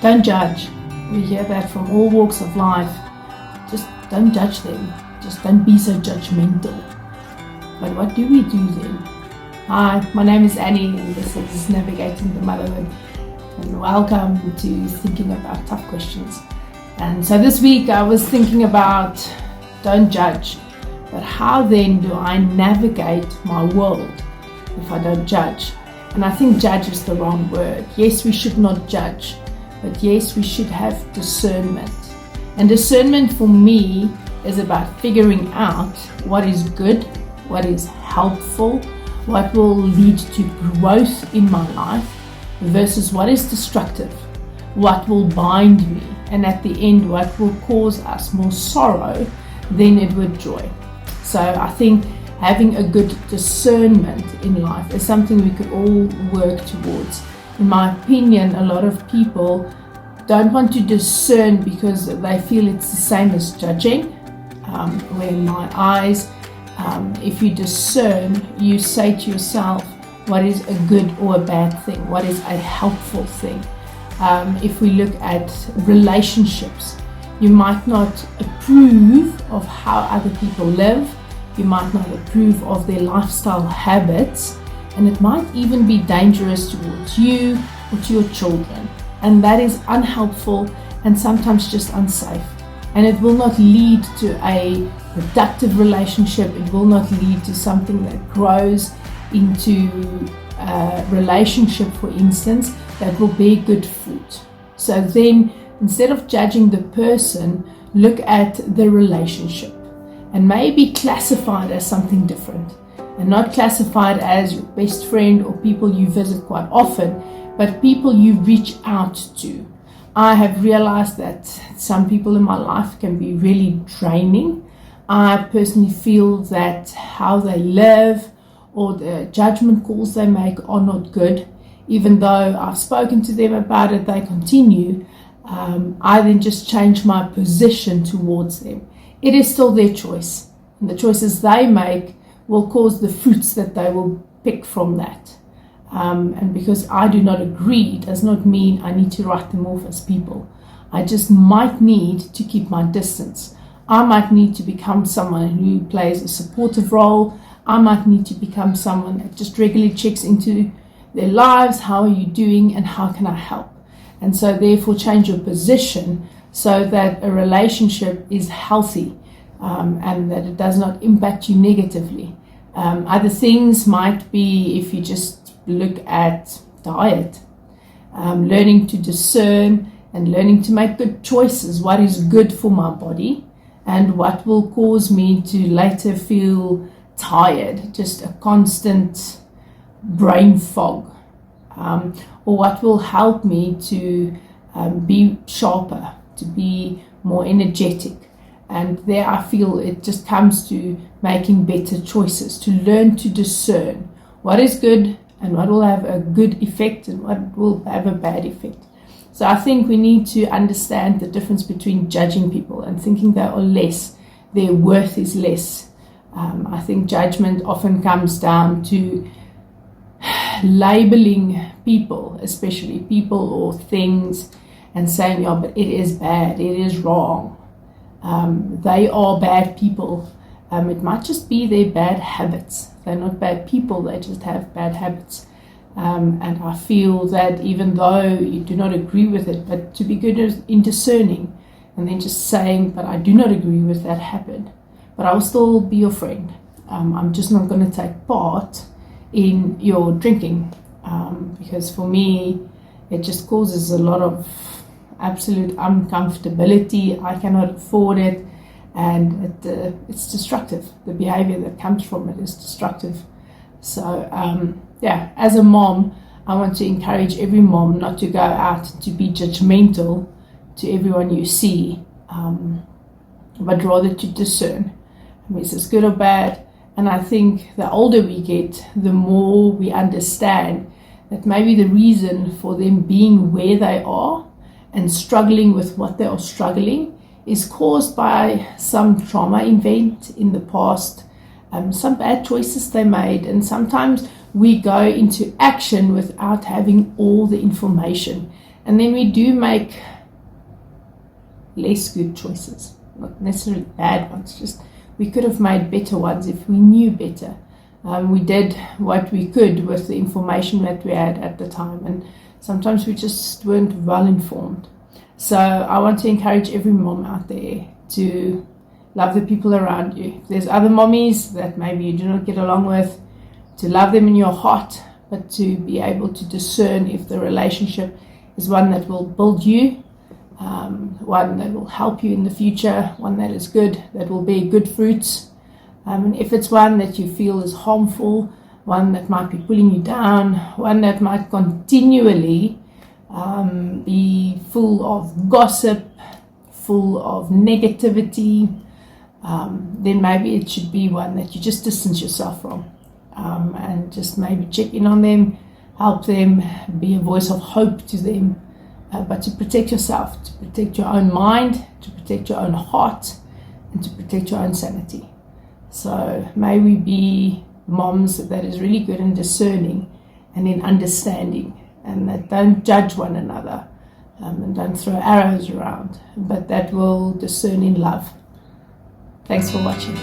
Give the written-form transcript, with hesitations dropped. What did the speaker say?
Don't judge. We hear that from all walks of life. Just don't judge them. Just don't be so judgmental. But what do we do then? Hi, my name is Annie and this is Navigating the Motherhood. And welcome to Thinking About Tough Questions. And so this week I was thinking about don't judge. But how then do I navigate my world if I don't judge? And I think judge is the wrong word. Yes, we should not judge. But yes, we should have discernment. And discernment for me is about figuring out what is good, what is helpful, what will lead to growth in my life versus what is destructive, what will bind me, and at the end, what will cause us more sorrow than it would joy. So I think having a good discernment in life is something we could all work towards. In my opinion, a lot of people don't want to discern because they feel it's the same as judging. Where in my eyes, if you discern, you say to yourself, what is a good or a bad thing? What is a helpful thing? If we look at relationships, you might not approve of how other people live. You might not approve of their lifestyle habits. And it might even be dangerous towards you or to your children. And that is unhelpful and sometimes just unsafe. And it will not lead to a productive relationship. It will not lead to something that grows into a relationship, for instance, that will bear good fruit. So then, instead of judging the person, look at the relationship and maybe classify it as something different. And not classified as your best friend or people you visit quite often, but people you reach out to. I have realized that some people in my life can be really draining. I personally feel that how they live or the judgment calls they make are not good. Even though I've spoken to them about it, they continue. I then just change my position towards them. It is still their choice. And the choices they make will cause the fruits that they will pick from that. And because I do not agree does not mean I need to write them off as people. I just might need to keep my distance. I might need to become someone who plays a supportive role. I might need to become someone that just regularly checks into their lives. How are you doing and how can I help? And so therefore change your position so that a relationship is healthy. And that it does not impact you negatively. Other things might be if you just look at diet, learning to discern and learning to make good choices, what is good for my body and what will cause me to later feel tired, just a constant brain fog, or what will help me to be sharper, to be more energetic. And there I feel it just comes to making better choices, to learn to discern what is good and what will have a good effect and what will have a bad effect. So I think we need to understand the difference between judging people and thinking they are less, their worth is less. I think judgment often comes down to labeling people, especially people or things, and saying, yeah, but it is bad, it is wrong. They are bad people. It might just be their bad habits. They're not bad people, they just have bad habits. And I feel that even though you do not agree with it, but to be good in discerning and then just saying, but I do not agree with that habit, but I will still be your friend. I'm just not going to take part in your drinking because for me, it just causes a lot of absolute uncomfortability. I cannot afford it, and it's destructive. The behavior that comes from it is destructive. So as a mom, I want to encourage every mom not to go out to be judgmental to everyone you see, but rather to discern. Is this good or bad? And I think the older we get, the more we understand that maybe the reason for them being where they are and struggling with what they are struggling is caused by some trauma event in the past, some bad choices they made, and sometimes we go into action without having all the information. And then we do make less good choices, not necessarily bad ones, just we could have made better ones if we knew better. We did what we could with the information that we had at the time, and sometimes we just weren't well informed. So I want to encourage every mom out there to love the people around you. If there's other mommies that maybe you do not get along with, to love them in your heart, but to be able to discern if the relationship is one that will build you, one that will help you in the future, one that is good, that will bear good fruits. And if it's one that you feel is harmful, one that might be pulling you down, one that might continually be full of gossip, full of negativity, then maybe it should be one that you just distance yourself from, and just maybe check in on them, help them, be a voice of hope to them, but to protect yourself, to protect your own mind, to protect your own heart, and to protect your own sanity. So may we be moms that is really good in discerning and in understanding, and that don't judge one another, and don't throw arrows around, but that will discern in love. Thanks for watching.